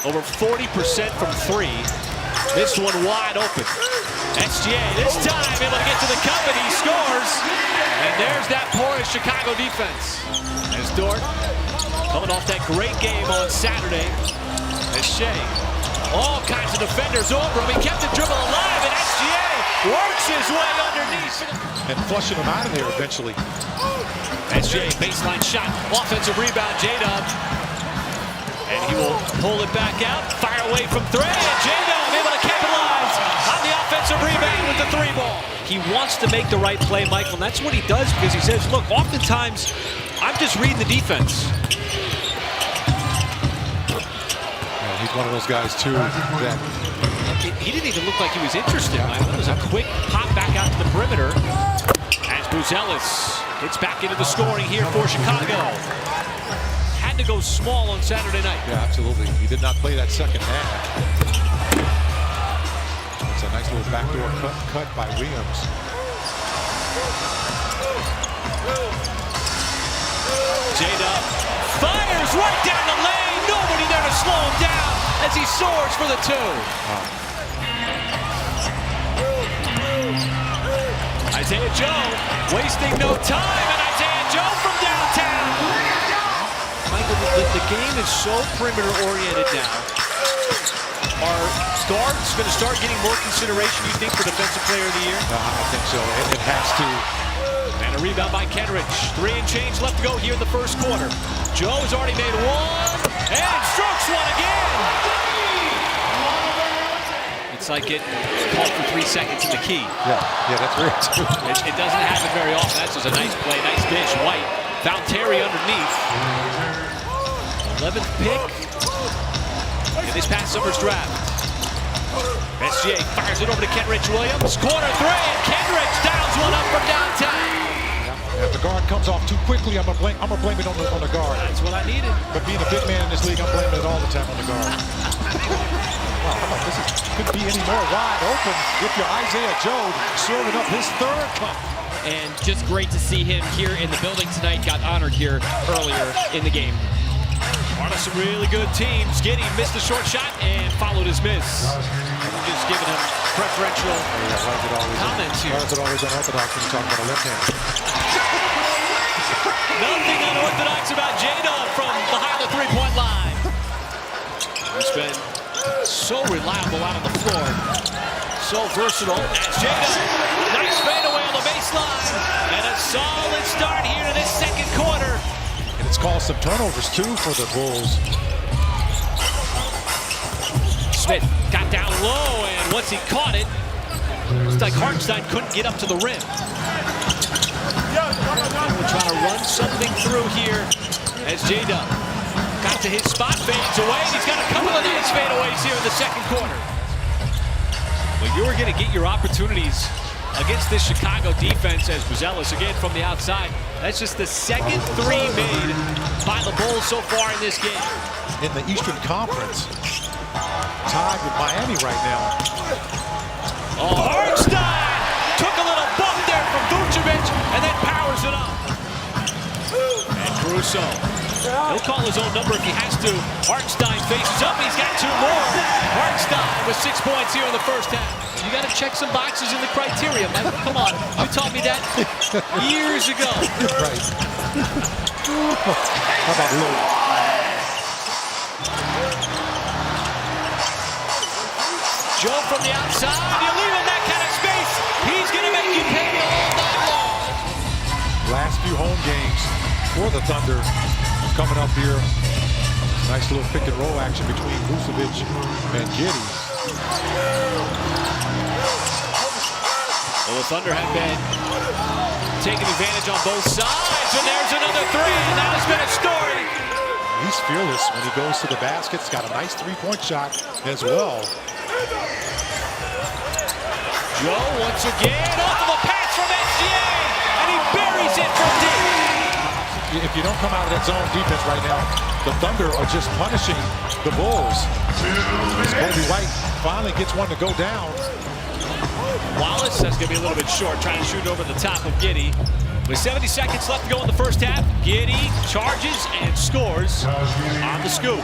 Over 40% from three. This one wide open. SGA this time able to get to the cup and he scores. And there's that porous Chicago defense. As Dort coming off that great game on Saturday. As Shea, all kinds of defenders over him. He kept the dribble alive and SGA works his way underneath. And flushing him out of there eventually. SGA baseline shot, offensive rebound, J-Dub. And he will pull it back out, fire away from three, and J-Dub able to capitalize on the offensive rebound with the three ball. He wants to make the right play, Michael, and that's what he does because he says, look, oftentimes I'm just reading the defense. Yeah, he's one of those guys too that he didn't even look like he was interested. It was a quick pop back out to the perimeter as Buzelis gets back into the scoring here for Chicago. Had to go small on Saturday night. Yeah, absolutely. He did not play that second half. That's a nice little backdoor cut by Williams. J-Dub fires right down the lane. Nobody there to slow him down as he soars for the two. Wow. Isaiah Joe wasting no time, and Isaiah Joe from downtown. Michael, the game is so perimeter-oriented now. Are guards going to start getting more consideration, you think, for Defensive Player of the Year? I think so. It has to. And a rebound by Kenrich. 3 and change left to go here in the first quarter. Joe has already made one, and strokes one again. It's like getting called for 3 seconds in the key. Yeah, that's weird too. It doesn't happen very often. That's just a nice play, nice dish. White found Terry underneath. 11th pick in this past summer's draft. SGA fires it over to Kenrich Williams. Corner three, and Kenrich dials one up from downtown. If the guard comes off too quickly, I'm gonna blame it on the guard. That's what I needed. But being a big man in this league, I'm blaming it all the time on the guard. Wow, how about this? Couldn't be any more wide open if you're Isaiah Joe serving up his third cup. And just great to see him here in the building tonight. Got honored here earlier in the game. One of some really good teams. Giddey missed the short shot and followed his miss. I'm just giving him preferential comments here. Why is it always unorthodox when you talk about a left-hander? Nothing unorthodox about J-Dub from behind the three-point line. He's been so reliable out on the floor. So versatile. That's J-Dub. Nice fadeaway on the baseline. And a solid start here to this second quarter. And it's caused some turnovers, too, for the Bulls. Smith got down low, and once he caught it, looks like Hartenstein couldn't get up to the rim. We're trying to run something through here as J-Dub got to his spot, fades away. He's got a couple of nice fadeaways here in the second quarter. Well, you were going to get your opportunities against this Chicago defense as Buzelis again from the outside. That's just the second three made by the Bulls so far in this game. In the Eastern Conference, tied with Miami right now. Oh, Hartenstein took a little bump there from Vucevic and then powers it up. And Caruso, he'll call his own number if he has to. Hartenstein faces up, he's got 2 more. Hartenstein with 6 points here in the first half. You got to check some boxes in the criteria, Michael. Come on, you taught me that years ago. Right. How about Lou? Joe from the outside, you leave him that kind of space, he's going to make you pay all night long. Last few home games for the Thunder coming up here. Nice little pick and roll action between Vucevic and Giddey. Well, the Thunder have been taking advantage on both sides, and there's another three, and that has been a story. He's fearless when he goes to the basket. He's got a nice three-point shot as well. Joe once again off of a pass from SGA, and he buries it from deep. If you don't come out of that zone defense right now, the Thunder are just punishing the Bulls. Kobe White finally gets one to go down. Wallace, that's going to be a little bit short, trying to shoot over the top of Giddey. With 70 seconds left to go in the first half, Giddey charges and scores on the scoop.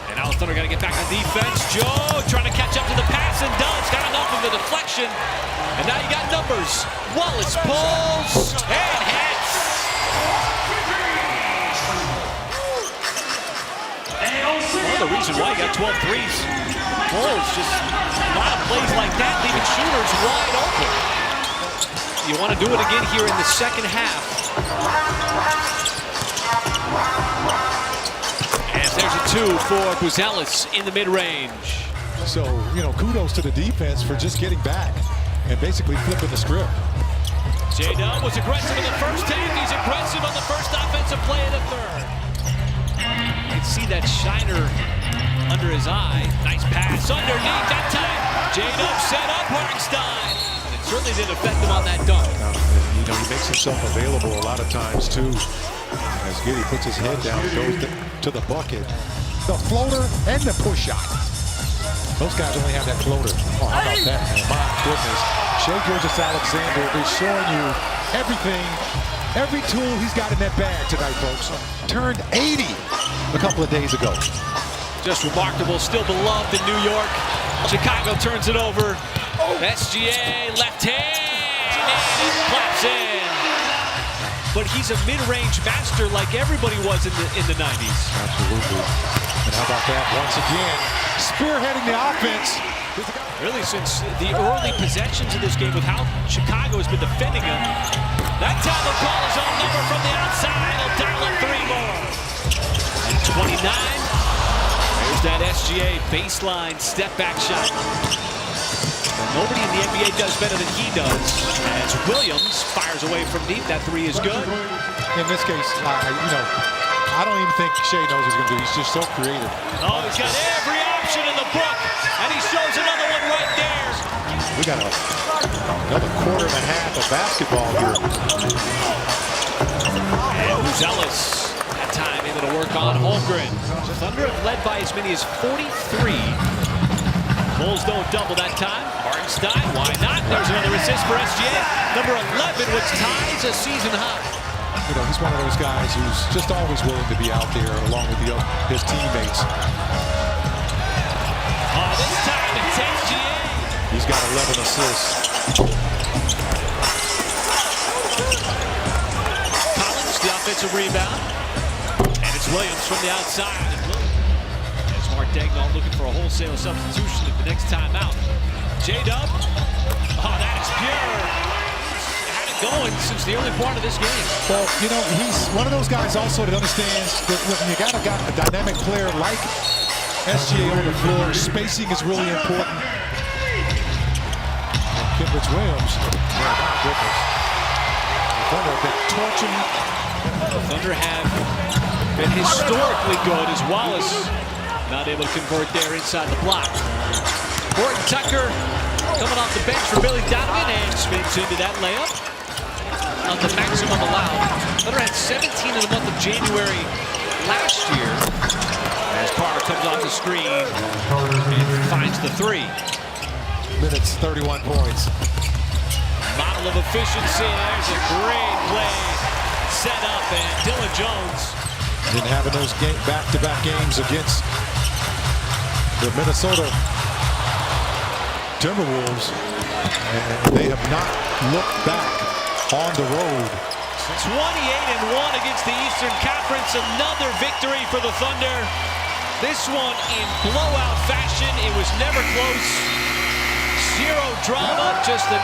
And Thunder got to get back on defense. Joe trying to catch up to the pass and does. Got enough of the deflection. And now you got numbers. Wallace pulls and hits. Well, the reason why you got 12 threes. Bulls just a lot of plays like that, leaving shooters wide open. You want to do it again here in the second half. As there's a 2 for Buzelis in the mid-range. So, kudos to the defense for just getting back and basically flipping the script. J-Dub was aggressive in the first half. He's aggressive on the first offensive play of the third. You can see that shiner under his eye. Nice pass underneath that time. J-Dub set up Hartenstein. And it certainly didn't affect him on that dunk. He makes himself available a lot of times, too. As Giddey puts his head down, goes to the bucket. The floater and the push shot. Those guys only have that floater. Oh, how about that, man? My goodness. Shai Gilgeous-Alexander is showing you everything, every tool he's got in that bag tonight, folks. Turned 80 a couple of days ago. Just remarkable, still beloved in New York. Chicago turns it over. SGA, left hand, and it claps in. But he's a mid-range master like everybody was in the 90s. Absolutely. And how about that? Once again, spearheading the offense. Really, since the early possessions of this game with how Chicago has been defending him. That time he'll call his own number from the outside. He'll dial up 3 more. And 29. There's that SGA baseline step-back shot. Nobody in the NBA does better than he does. As Williams fires away from deep, that 3 is good. In this case, I don't even think Shai knows what he's going to do. He's just so creative. Oh, he's got every option in the book, and he shows another one right there. We got another quarter and a half of basketball here. And Buzelis, that time able to work on Holmgren. Thunder have led by as many as 43. Bulls don't double that time. Hartenstein, why not? There's another assist for SGA. Number 11, which ties a season high. He's one of those guys who's just always willing to be out there along with his teammates. Oh, this time it's SGA. He's got 11 assists. Collins, the offensive rebound. And it's Williams from the outside. As Mark Daigneault looking for a wholesale substitution at the next time out. J-Dub. Oh, that is pure. Going since the early part of this game. Well, he's one of those guys also that understands that when you got a dynamic player like SGA on the floor, spacing is really important. And Kenrich Williams, man, my goodness. The Thunder have been torching. The Thunder have been historically good as Wallace not able to convert there inside the block. Horton Tucker coming off the bench for Billy Donovan and spins into that layup. On the maximum allowed. Thunder had 17 in the month of January last year. As Carter comes off the screen and finds the 3. Minutes, 31 points. Model of efficiency. There's a great play set up, and Dylan Jones. Been having those back-to-back games against the Minnesota Timberwolves, and they have not looked back on the road. 28-1 against the Eastern Conference. Another victory for the Thunder. This one in blowout fashion. It was never close. Zero drama, just a